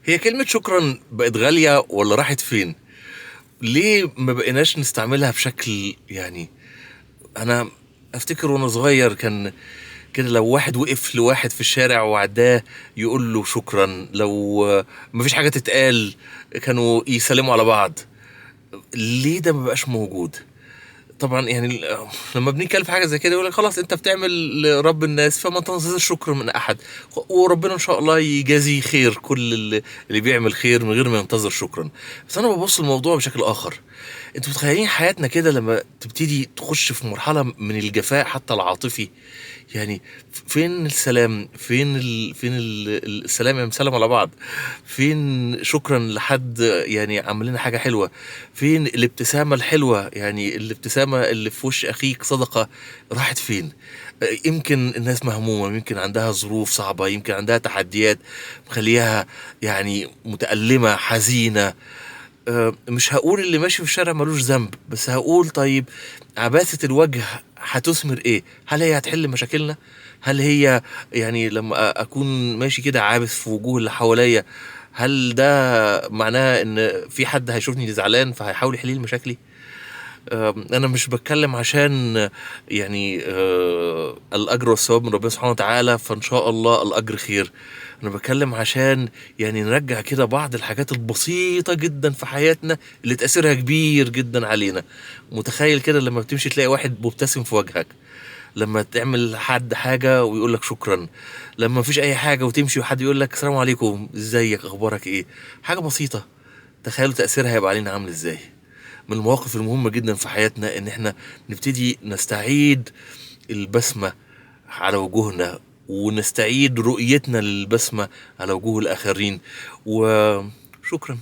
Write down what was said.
هي كلمة شكرا بقت غالية ولا راحت فين؟ ليه ما بقيناش نستعملها بشكل يعني؟ انا افتكر وانا صغير كان كده لو واحد وقف لواحد في الشارع وعداه يقول له شكرا، لو مفيش حاجة تتقال كانوا يسلموا على بعض. ليه ده ما بقاش موجود؟ طبعا يعني لما بنتكلم في حاجه زي كده يقول لك خلاص انت بتعمل لرب الناس فما تنتظرش شكر من احد، وربنا ان شاء الله يجازي خير كل اللي بيعمل خير من غير ما ينتظر شكرا. بس انا ببص الموضوع بشكل اخر. انتوا متخيلين حياتنا كده لما تبتدي تخش في مرحله من الجفاء حتى العاطفي؟ يعني فين السلام؟ السلام؟ يعني مسلم على بعض؟ فين شكرا لحد يعني عمل لنا حاجه حلوه؟ فين الابتسامه الحلوه؟ يعني الابتسامه اللي في وش اخيك صدقه. راحت فين؟ يمكن الناس مهمومه، يمكن عندها ظروف صعبه، يمكن عندها تحديات مخليها يعني متألمة حزينة. مش هقول اللي ماشي في الشارع ملوش ذنب، بس هقول طيب عباثة الوجه هتثمر ايه؟ هل هي هتحل مشاكلنا؟ هل هي يعني لما اكون ماشي كده عابث في وجوه اللي حواليا، هل ده معناه ان في حد هيشوفني زعلان فهيحاول يحل لي مشاكلي؟ انا مش بتكلم عشان يعني الاجر والثواب من ربنا سبحانه وتعالى فان شاء الله الاجر خير. انا بتكلم عشان يعني نرجع كده بعض الحاجات البسيطة جدا في حياتنا اللي تأثيرها كبير جدا علينا. متخيل كده لما بتمشي تلاقي واحد مبتسم في وجهك، لما تعمل حد حاجة ويقول لك شكرا، لما مفيش اي حاجة وتمشي وحد يقول لك السلام عليكم ازيك اخبارك ايه. حاجة بسيطة، تخيلوا تأثيرها هيبقى علينا عامل ازاي. من المواقف المهمة جدا في حياتنا ان احنا نبتدي نستعيد البسمة على وجوهنا، ونستعيد رؤيتنا للبسمة على وجوه الآخرين. وشكرا.